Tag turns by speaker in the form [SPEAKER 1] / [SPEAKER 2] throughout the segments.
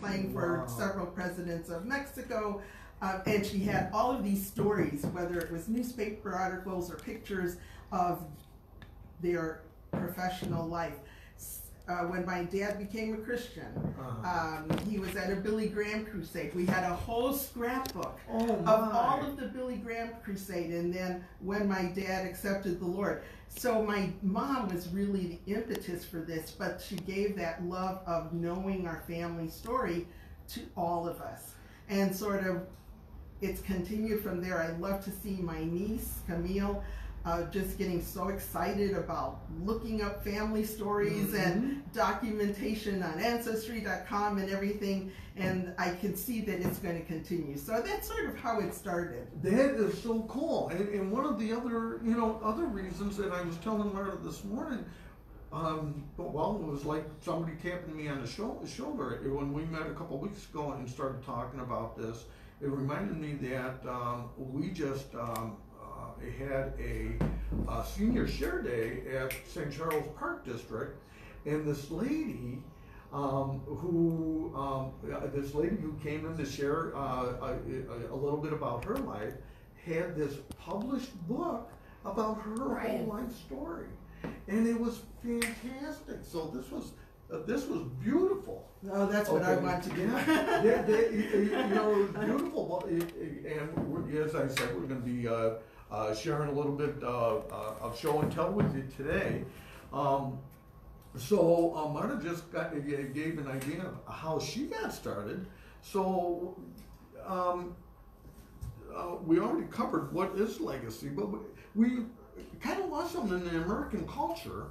[SPEAKER 1] playing for several presidents of Mexico. And she had all of these stories, whether it was newspaper articles or pictures of their professional life. When my dad became a Christian, he was at a Billy Graham crusade. We had a whole scrapbook of all of the Billy Graham crusade, and then when my dad accepted the Lord. So my mom was really the impetus for this, but she gave that love of knowing our family story to all of us. And sort of, it's continued from there. I love to see my niece, Camille, just getting so excited about looking up family stories and documentation on Ancestry.com and everything, and I can see that it's going to continue. So that's sort of how it started.
[SPEAKER 2] That is so cool. And one of the other, other reasons that I was telling Marta this morning, well, it was like somebody tapping me on the shoulder when we met a couple weeks ago and started talking about this. It reminded me that we just had a senior share day at St. Charles Park District, and this lady who came in to share a little bit about her life had this published book about her whole life story, and it was fantastic. So this was beautiful.
[SPEAKER 1] Oh, that's what I want to do.
[SPEAKER 2] It was beautiful. And as I said, we're going to be sharing a little bit of show and tell with you today. So Marta just gave an idea of how she got started. So we already covered what is legacy, but we kind of lost something in the American culture.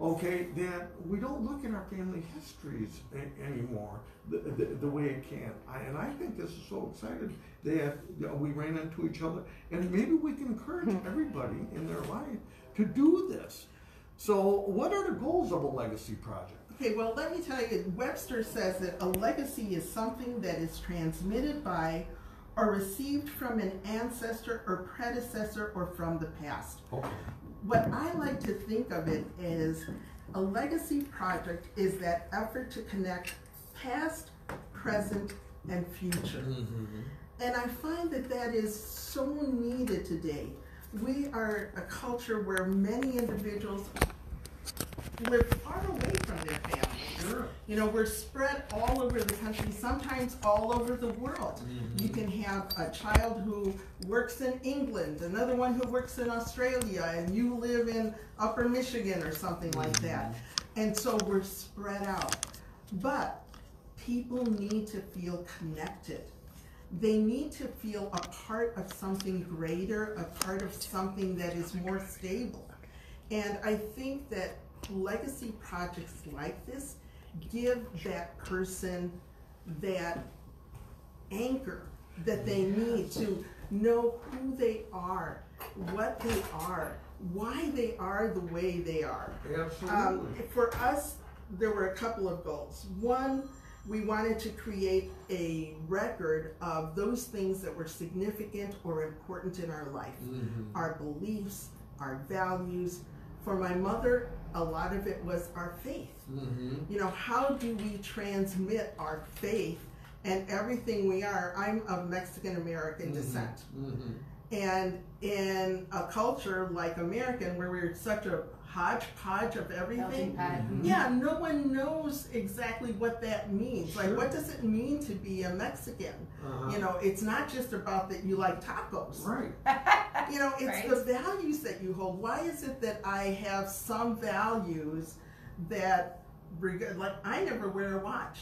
[SPEAKER 2] Okay, that we don't look at our family histories anymore the way it can. And I think this is so exciting that we ran into each other, and maybe we can encourage everybody in their life to do this. So what are the goals of a legacy project?
[SPEAKER 1] Okay, well, let me tell you, Webster says that a legacy is something that is transmitted by or received from an ancestor or predecessor or from the past. Okay. What I like to think of it is a legacy project is that effort to connect past, present, and future. And I find that that is so needed today. We are a culture where many individuals live far away from their families. Sure. We're spread all over the country, sometimes all over the world. You can have a child who works in England, another one who works in Australia, and you live in Upper Michigan or something like that. And so we're spread out. But people need to feel connected. They need to feel a part of something greater, a part of something that is more stable. And I think that legacy projects like this give that person that anchor that they need to know who they are, what they are, why they are the way they are.
[SPEAKER 2] Absolutely.
[SPEAKER 1] For us, there were a couple of goals. One, we wanted to create a record of those things that were significant or important in our life. Our beliefs, our values. For my mother, a lot of it was our faith. How do we transmit our faith and everything we are? I'm of Mexican American descent. And in a culture like American, where we're such a hodgepodge of everything, no one knows exactly what that means. Like, what does it mean to be a Mexican? It's not just about that you like tacos.
[SPEAKER 2] Right.
[SPEAKER 1] It's the values that you hold. Why is it that I have some values that, like, I never wear a watch?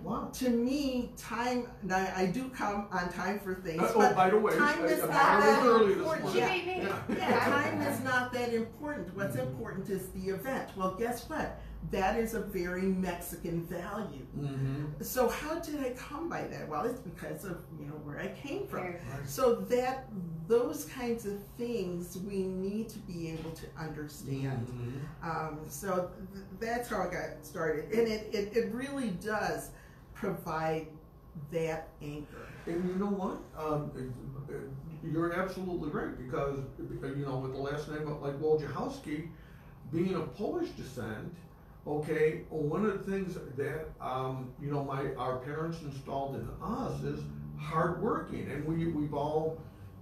[SPEAKER 1] Wow. To me, time, now I do come on time for things, but
[SPEAKER 2] by the way,
[SPEAKER 1] time is not that important. Time is not that important. What's important is the event. Well, guess what? That is a very Mexican value. So how did I come by that? Well, it's because of where I came from. So that those kinds of things we need to be able to understand. So that's how I got started, and it really does provide that anchor.
[SPEAKER 2] And you know what? You're absolutely right, because with the last name like Wojciechowski, being of Polish descent, Okay, one of the things that you know, our parents installed in us is hardworking, and we've all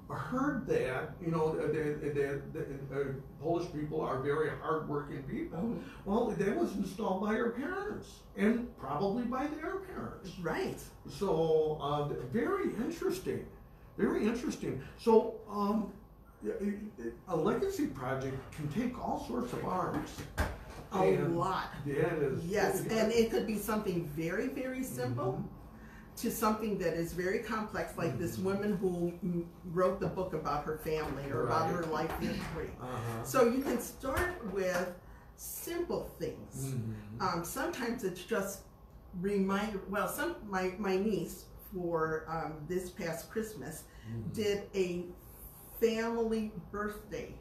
[SPEAKER 2] heard that, you know, that Polish people are very hardworking people.
[SPEAKER 1] Mhm.
[SPEAKER 2] Well, that was installed by our parents, and probably by their parents.
[SPEAKER 1] Right.
[SPEAKER 2] So very interesting, very interesting. So a legacy project can take all sorts of arms.
[SPEAKER 1] A lot.
[SPEAKER 2] Yeah, it is.
[SPEAKER 1] Yes, and it could be something very, very simple to something that is very complex, like this woman who wrote the book about her family or about her life history. So you can start with simple things. Sometimes it's just reminder. Well, my niece for this past Christmas did a family birthday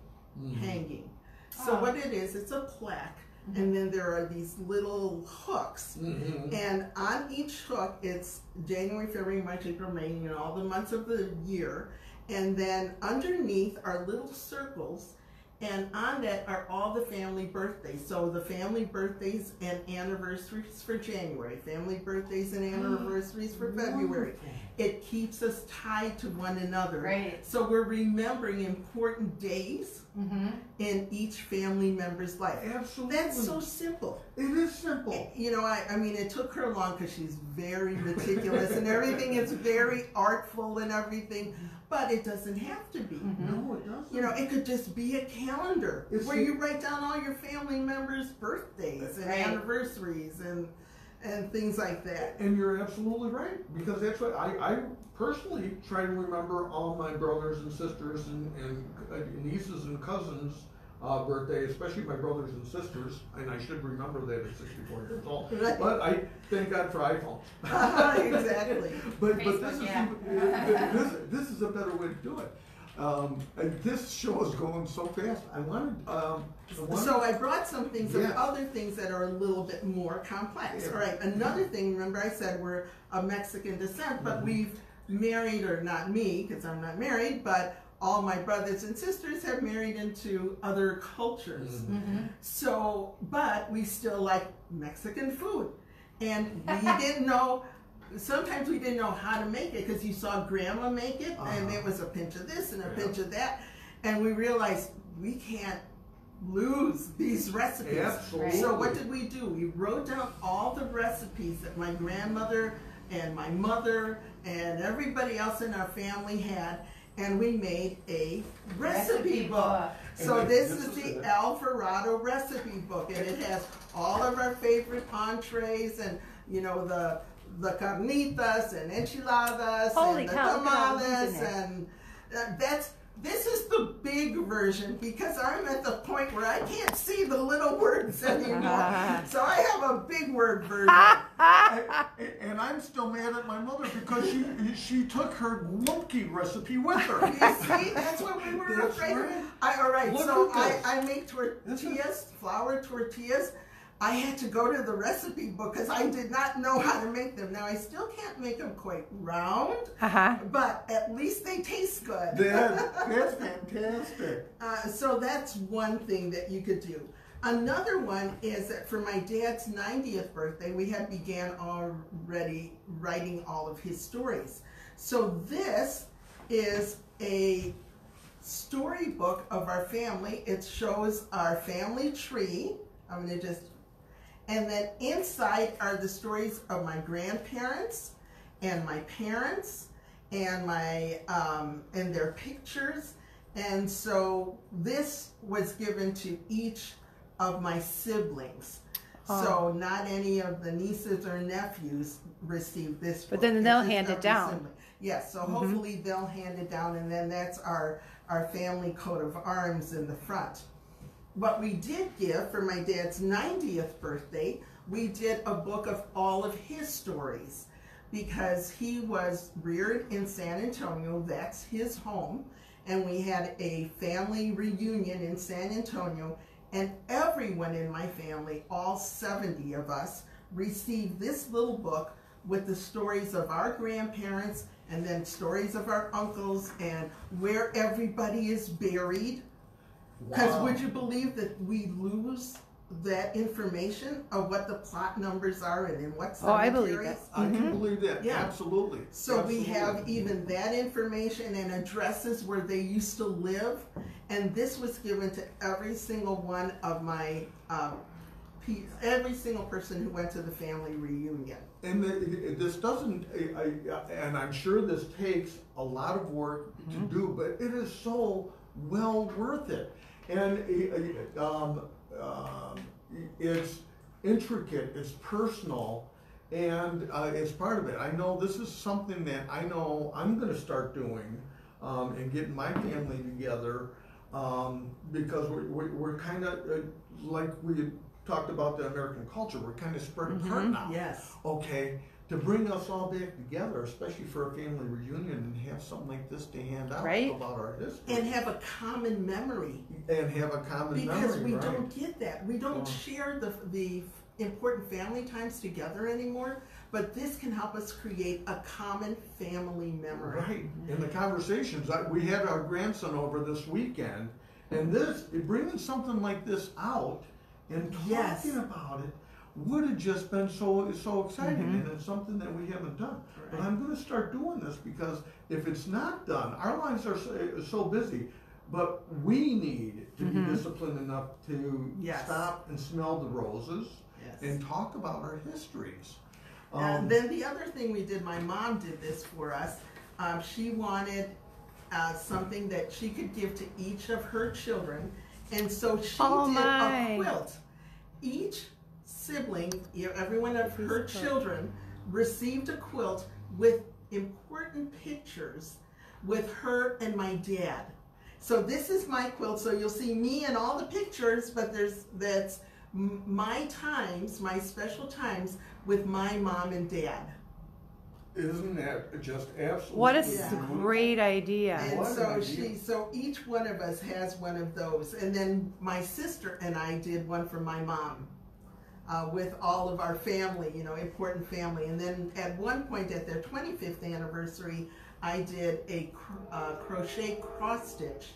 [SPEAKER 1] hanging. So what it is, it's a plaque. And then there are these little hooks, and on each hook it's January, February, March, April, May, you know, all the months of the year, and then underneath are little circles, and on that are all the family birthdays. So the family birthdays and anniversaries for January, family birthdays and anniversaries for February. It keeps us tied to one another.
[SPEAKER 3] Right.
[SPEAKER 1] So we're remembering important days in each family member's life.
[SPEAKER 2] Absolutely.
[SPEAKER 1] That's so simple.
[SPEAKER 2] It is simple.
[SPEAKER 1] You know, I mean, it took her long because she's very meticulous and everything is very artful and everything, but it doesn't have to be.
[SPEAKER 2] No, it doesn't.
[SPEAKER 1] You know, it could just be a calendar where you write down all your family members' birthdays and anniversaries and things like that.
[SPEAKER 2] And you're absolutely right, because that's what I personally try to remember all my brothers and sisters and nieces and cousins' birthday, especially my brothers and sisters, and I should remember that at 64 years old.
[SPEAKER 1] Right.
[SPEAKER 2] But I thank God for iPhones.
[SPEAKER 1] Exactly.
[SPEAKER 2] But this is a better way to do it. And this show is going so fast.
[SPEAKER 1] So I brought some things of other things that are a little bit more complex. All right, another thing, remember I said we're of Mexican descent, but we've married, or not me, because I'm not married, but all my brothers and sisters have married into other cultures. So, but we still like Mexican food. And we didn't know, sometimes we didn't know how to make it because you saw grandma make it and there was a pinch of this and a pinch of that. And we realized we can't lose these recipes.
[SPEAKER 2] Absolutely.
[SPEAKER 1] So what did we do? We wrote down all the recipes that my grandmother and my mother and everybody else in our family had, and we made a recipe book. So this is the Alvarado recipe book, and it has all of our favorite entrees and, you know, the carnitas and enchiladas and the tamales, and this is the big version because I'm at the point where I can't see the little words anymore. So I have a big word version.
[SPEAKER 2] And I'm still mad at my mother because she took her Lumpki recipe with her.
[SPEAKER 1] You see, that's what we were afraid of. All right, so I make tortillas, flour tortillas. I had to go to the recipe book because I did not know how to make them. Now, I still can't make them quite round, but at least they taste good.
[SPEAKER 2] That's fantastic.
[SPEAKER 1] So that's one thing that you could do. Another one is that for my dad's 90th birthday, we had began already writing all of his stories. So this is a storybook of our family. It shows our family tree. I'm going to just... And then inside are the stories of my grandparents and my parents and my and their pictures. And so this was given to each of my siblings. So not any of the nieces or nephews received this book.
[SPEAKER 3] But then they'll hand it down.
[SPEAKER 1] Yes, so hopefully they'll hand it down, and then that's our family coat of arms in the front. What we did give for my dad's 90th birthday, we did a book of all of his stories because he was reared in San Antonio. That's his home. And we had a family reunion in San Antonio, and everyone in my family, all 70 of us, received this little book with the stories of our grandparents and then stories of our uncles and where everybody is buried. Because would you believe that we lose that information of what the plot numbers are and in what
[SPEAKER 3] Oh, I believe
[SPEAKER 1] cemeteries.
[SPEAKER 3] that.
[SPEAKER 2] I can believe that.
[SPEAKER 1] Yeah.
[SPEAKER 2] Absolutely.
[SPEAKER 1] So
[SPEAKER 2] Absolutely.
[SPEAKER 1] we have even that information and addresses where they used to live, and this was given to every single one of my, every single person who went to the family reunion.
[SPEAKER 2] And this doesn't, and I'm sure this takes a lot of work to do, but it is so well worth it. And it's intricate, it's personal, and it's part of it. I know this is something that I know I'm going to start doing and getting my family together because we're kind of like we talked about the American culture. We're kind of spread apart now.
[SPEAKER 1] Yes.
[SPEAKER 2] Okay, to bring us all back together, especially for a family reunion, and have something like this to hand out
[SPEAKER 3] Right.
[SPEAKER 2] about our history.
[SPEAKER 1] And have a common memory.
[SPEAKER 2] And have a common
[SPEAKER 1] Because
[SPEAKER 2] memory,
[SPEAKER 1] we
[SPEAKER 2] right?
[SPEAKER 1] don't get that. We don't share the important family times together anymore, but this can help us create a common family memory.
[SPEAKER 2] Right. In the conversations, we had our grandson over this weekend, and bringing something like this out and talking
[SPEAKER 1] Yes.
[SPEAKER 2] about it would have just been so exciting, and it's something that we haven't done. But
[SPEAKER 1] Right.
[SPEAKER 2] I'm going to start doing this because if it's not done, our lives are so busy. But we need to be disciplined enough to
[SPEAKER 1] Yes.
[SPEAKER 2] stop and smell the roses
[SPEAKER 1] Yes.
[SPEAKER 2] and talk about our histories.
[SPEAKER 1] And then the other thing we did, my mom did this for us. She wanted something that she could give to each of her children, and so she did a quilt. Each sibling, every one of her children, received a quilt with important pictures with her and my dad. So this is my quilt. So you'll see me and all the pictures, but that's my times, my special times with my mom and dad.
[SPEAKER 2] Isn't that just absolutely
[SPEAKER 3] What a
[SPEAKER 2] beautiful?
[SPEAKER 3] great idea.
[SPEAKER 1] And
[SPEAKER 2] What an
[SPEAKER 1] so
[SPEAKER 2] idea.
[SPEAKER 1] so each one of us has one of those. And then my sister and I did one for my mom with all of our family, important family. And then at one point at their 25th anniversary, I did a crochet cross-stitch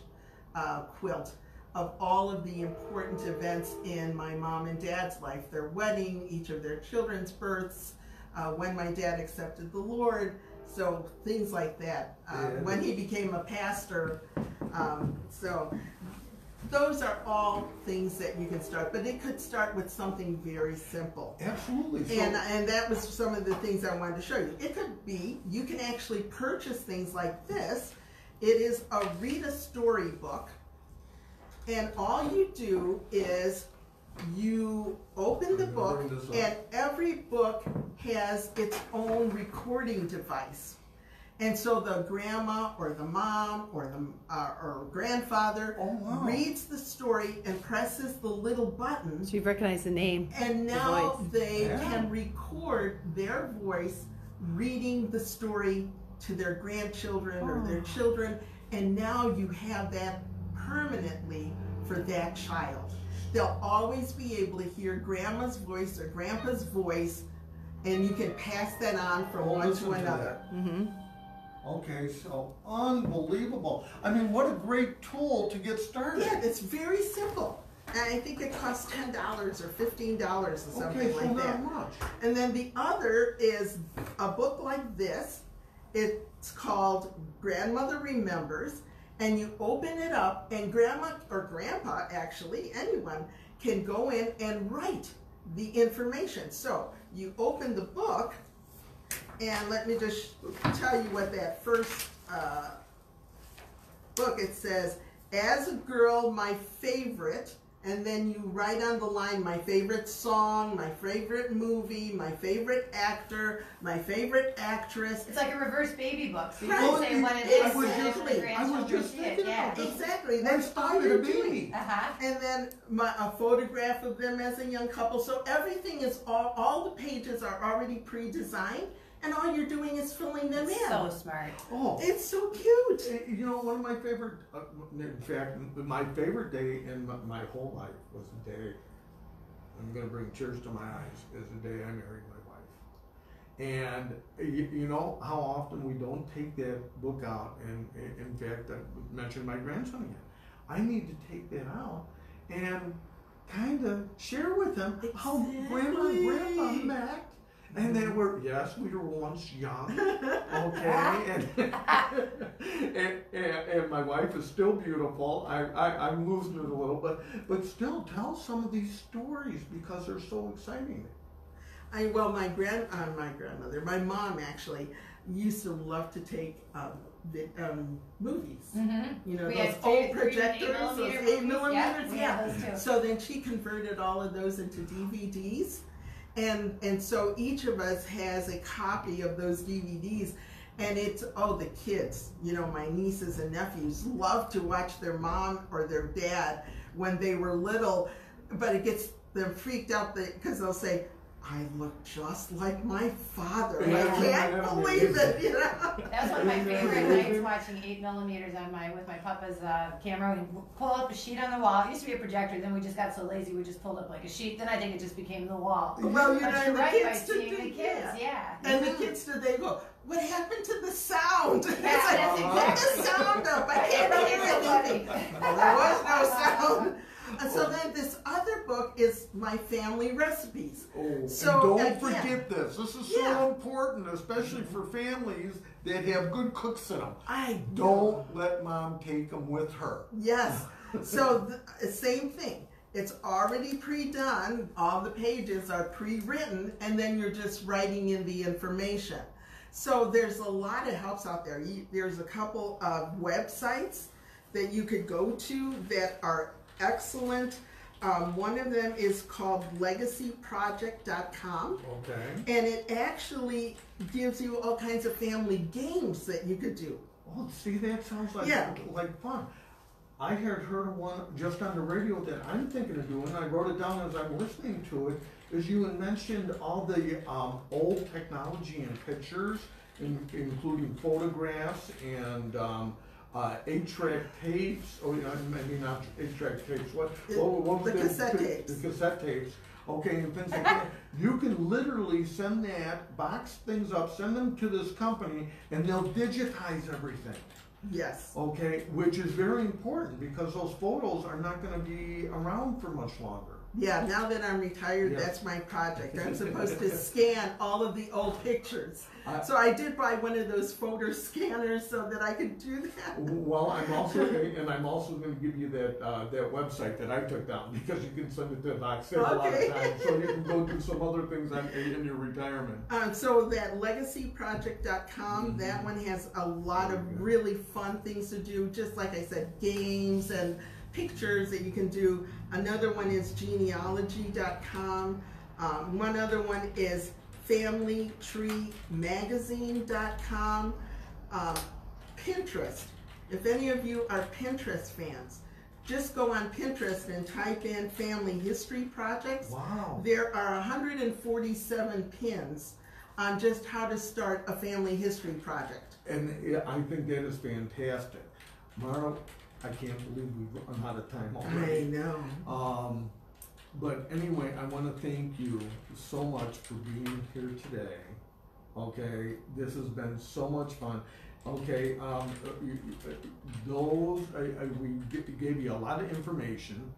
[SPEAKER 1] quilt of all of the important events in my mom and dad's life, their wedding, each of their children's births, when my dad accepted the Lord, so things like that. When he became a pastor. So those are all things that you can start, but it could start with something very simple.
[SPEAKER 2] Absolutely. So,
[SPEAKER 1] And that was some of the things I wanted to show you. It could be, you can actually purchase things like this. It is a read a story book, and all you do is you open the book, and every book has its own recording device. And so the grandma or the mom or the or grandfather reads the story and presses the little button.
[SPEAKER 3] So you recognize the name.
[SPEAKER 1] And now
[SPEAKER 3] voice.
[SPEAKER 1] they can record their voice reading the story to their grandchildren or their children. And now you have that permanently for that child. They'll always be able to hear grandma's voice or grandpa's voice, and you can pass that on from one to another.
[SPEAKER 2] Okay, so unbelievable. I mean, what a great tool to get started.
[SPEAKER 1] Yeah, it's very simple. And I think it costs $10 or $15 or something like that.
[SPEAKER 2] Not much.
[SPEAKER 1] And then the other is a book like this. It's called Grandmother Remembers. And you open it up, and grandma or grandpa, actually, anyone, can go in and write the information. So you open the book, and let me just tell you what that first book, it says, as a girl, my favorite, and then you write on the line, my favorite song, my favorite movie, my favorite actor, my favorite actress.
[SPEAKER 4] It's like a reverse baby book. So you
[SPEAKER 1] Right.
[SPEAKER 4] can say what it is.
[SPEAKER 2] I was
[SPEAKER 4] and
[SPEAKER 2] just-
[SPEAKER 4] then the grandchildren see it.
[SPEAKER 2] thinking
[SPEAKER 4] Yeah.
[SPEAKER 2] about this.
[SPEAKER 1] Exactly,
[SPEAKER 2] Why
[SPEAKER 1] that's
[SPEAKER 2] stop
[SPEAKER 1] all
[SPEAKER 2] at
[SPEAKER 1] you're
[SPEAKER 2] a baby?
[SPEAKER 1] doing.
[SPEAKER 4] Uh-huh.
[SPEAKER 1] And then a photograph of them as a young couple. So everything is, all the pages are already pre-designed, and all you're doing is filling them in.
[SPEAKER 4] So smart.
[SPEAKER 2] Oh,
[SPEAKER 1] It's so cute.
[SPEAKER 2] you know, one of my favorite, in fact, my favorite day in my whole life was the day, I'm going to bring tears to my eyes, is the day I married my wife. And you know how often we don't take that book out, and in fact, I mentioned my grandson again. I need to take that out and kind of share with them how Grandma and Grandpa met. And they were, yes, we were once young, okay, and my wife is still beautiful. I'm losing it a little, but still tell some of these stories because they're so exciting.
[SPEAKER 1] Well, my grandmother, my mom actually used to love to take movies.
[SPEAKER 4] Mm-hmm.
[SPEAKER 1] You know,
[SPEAKER 4] We
[SPEAKER 1] those
[SPEAKER 4] had
[SPEAKER 1] old
[SPEAKER 4] 3
[SPEAKER 1] projectors, those 8 millimeters.
[SPEAKER 4] Yeah, those too.
[SPEAKER 1] So then she converted all of those into DVDs. And so each of us has a copy of those DVDs, and it's, the kids, you know, my nieces and nephews love to watch their mom or their dad when they were little, but it gets them freaked out because they'll say, I look just like my father. I can't believe it, you know.
[SPEAKER 4] That was one of my favorite nights, watching 8 millimeters with my papa's camera. We pull up a sheet on the wall. It used to be a projector. Then we just got so lazy, we just pulled up like a sheet. Then I think it just became the wall.
[SPEAKER 1] Well, you
[SPEAKER 4] but
[SPEAKER 1] know,
[SPEAKER 4] you're
[SPEAKER 1] the
[SPEAKER 4] right,
[SPEAKER 1] kids
[SPEAKER 4] by seeing the kids, yeah.
[SPEAKER 1] And the kids today go, what happened to the sound?
[SPEAKER 4] Yeah,
[SPEAKER 1] it's like,
[SPEAKER 4] that's
[SPEAKER 1] put
[SPEAKER 4] exactly.
[SPEAKER 1] the sound up. I can't hear anything. Well, there was no sound. And so then this other book is my family recipes.
[SPEAKER 2] So and don't forget this. This is so important, especially for families that have good cooks in them. Don't let mom take them with her.
[SPEAKER 1] Yes. So the same thing. It's already pre-done. All the pages are pre-written, and then you're just writing in the information. So there's a lot of helps out there. There's a couple of websites that you could go to that are excellent. One of them is called legacyproject.com.
[SPEAKER 2] Okay.
[SPEAKER 1] And it actually gives you all kinds of family games that you could do.
[SPEAKER 2] Oh, see, that sounds like fun. I had heard of one just on the radio that I'm thinking of doing. I wrote it down as I'm listening to it. Is you had mentioned all the old technology and pictures, including photographs and 8-track tapes, maybe not 8-track tapes, what was
[SPEAKER 1] the cassette tapes.
[SPEAKER 2] The cassette tapes, okay, and things like that. You can literally send that, box things up, send them to this company, and they'll digitize everything.
[SPEAKER 1] Yes.
[SPEAKER 2] Okay, which is very important because those photos are not going to be around for much longer.
[SPEAKER 1] Yeah, now that I'm retired, that's my project. I'm supposed to scan all of the old pictures. So I did buy one of those photo scanners so that I could do that.
[SPEAKER 2] Well, I'm also going to give you that website that I took down because you can send it to Doc a lot of times, so you can go do some other things in your retirement.
[SPEAKER 1] So that legacyproject.com, that one has a lot of really fun things to do. Just like I said, games and pictures that you can do. Another one is genealogy.com. One other one is familytreemagazine.com. Pinterest. If any of you are Pinterest fans, just go on Pinterest and type in family history projects.
[SPEAKER 2] Wow.
[SPEAKER 1] There are 147 pins on just how to start a family history project.
[SPEAKER 2] And I think that is fantastic. Marta, I can't believe we've run out of time already.
[SPEAKER 1] I know.
[SPEAKER 2] But anyway, I want to thank you so much for being here today. Okay, this has been so much fun. Okay, we gave you a lot of information.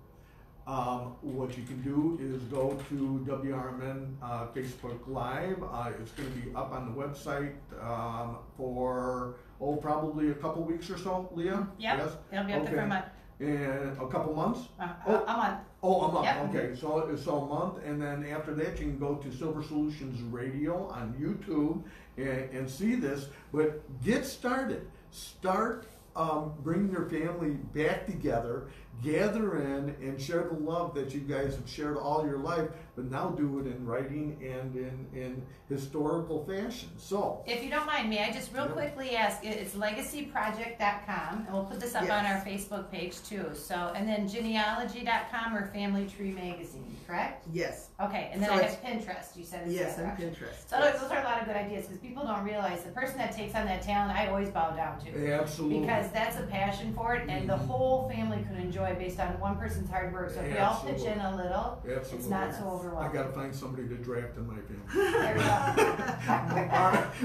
[SPEAKER 2] What you can do is go to WRMN Facebook Live. It's going to be up on the website for probably a couple weeks or so, Leah?
[SPEAKER 4] Yep.
[SPEAKER 2] Yes?
[SPEAKER 4] It'll be up there for a month.
[SPEAKER 2] And a couple months?
[SPEAKER 4] A month.
[SPEAKER 2] Oh, a month.
[SPEAKER 4] Yep.
[SPEAKER 2] Okay, so a month, and then after that you can go to Silver Solutions Radio on YouTube and see this. But get started. Start bringing your family back together, gather in, and share the love that you guys have shared all your life, but now do it in writing and in historical fashion. So,
[SPEAKER 4] if you don't mind, may I just real quickly ask, it's legacyproject.com, and we'll put this up on our Facebook page too. So, and then genealogy.com or Family Tree Magazine, correct?
[SPEAKER 1] Yes.
[SPEAKER 4] Okay, and then
[SPEAKER 1] So
[SPEAKER 4] I have Pinterest. You said it's
[SPEAKER 1] Yes, and Pinterest.
[SPEAKER 4] So those are a lot of good ideas because people don't realize the person that takes on that talent, I always bow down to.
[SPEAKER 2] absolutely.
[SPEAKER 4] Because realize that's a passion for it, and the whole family could enjoy based on one person's hard work. So if we all pitch in a little, it's not so
[SPEAKER 2] I
[SPEAKER 4] overwhelming.
[SPEAKER 2] gotta find somebody to draft in my family.
[SPEAKER 4] There we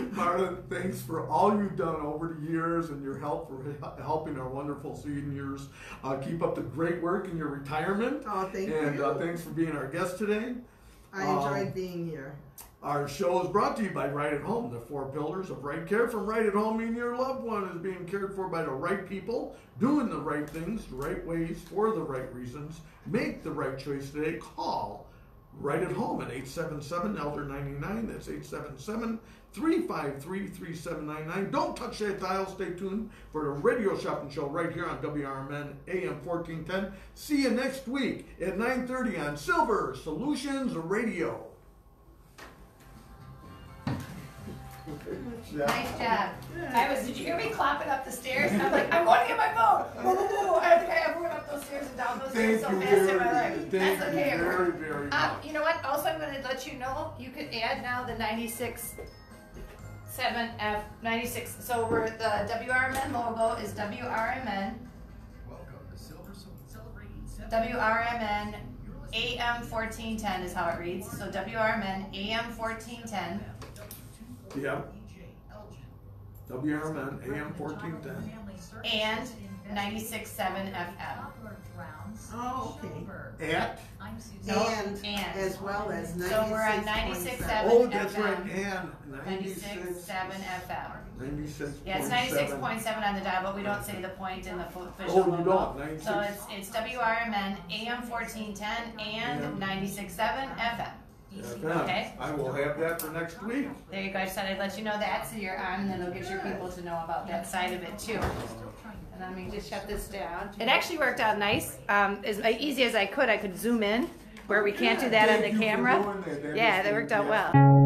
[SPEAKER 4] go.
[SPEAKER 2] Marta, thanks for all you've done over the years and your help for helping our wonderful seniors. Keep up the great work in your retirement.
[SPEAKER 1] Oh, thank you.
[SPEAKER 2] And thanks for being our guest today.
[SPEAKER 1] I enjoyed being here.
[SPEAKER 2] Our show is brought to you by Right at Home, the 4 pillars of right care. From Right at Home, meaning your loved one is being cared for by the right people, doing the right things, the right ways, for the right reasons. Make the right choice today. Call Right at Home at 877-ELDER-99. That's 877-353-3799. Don't touch that dial. Stay tuned for the Radio Shopping Show right here on WRMN AM 1410. See you next week at 9:30 on Silver Solutions Radio.
[SPEAKER 4] Nice job. Did you hear me clopping up the stairs? And I'm like, I'm going to get my phone. Whoa. I think I ever went up those stairs and down those stairs so fast in my life. That's okay.
[SPEAKER 2] Very, very much.
[SPEAKER 4] You know what? Also, I'm going to let you know, you could add now the 96.7F, 96. So we're the WRMN logo is WRMN.
[SPEAKER 5] Welcome to celebrating
[SPEAKER 4] WRMN AM 1410 is how it reads. So WRMN AM 1410.
[SPEAKER 2] Yeah. WRMN AM 1410.
[SPEAKER 4] And 96.7 FM.
[SPEAKER 1] Oh, okay.
[SPEAKER 2] At?
[SPEAKER 1] And as well as 96.7.
[SPEAKER 4] So we're at 96.7
[SPEAKER 2] Oh, that's
[SPEAKER 4] FM.
[SPEAKER 2] right. And
[SPEAKER 4] 96.7 FM.
[SPEAKER 2] 96.7.
[SPEAKER 4] Yeah, it's 96.7 on the dial, but we don't say the point in the official
[SPEAKER 2] Oh, you
[SPEAKER 4] logo.
[SPEAKER 2] don't. 96.
[SPEAKER 4] So it's WRMN AM 1410 and 96.7 FM.
[SPEAKER 2] FM.
[SPEAKER 4] Okay.
[SPEAKER 2] I will have that for next week.
[SPEAKER 4] There you go. I just thought I'd let you know that so you're on, and then it'll get your people to know about that side of it too. And let me just shut this down. It actually worked out nice. As easy as I could zoom in where we can't do that on the
[SPEAKER 2] Thank you for
[SPEAKER 4] camera.
[SPEAKER 2] doing that.
[SPEAKER 4] Yeah, that
[SPEAKER 2] just-
[SPEAKER 4] worked out
[SPEAKER 2] yeah.
[SPEAKER 4] well.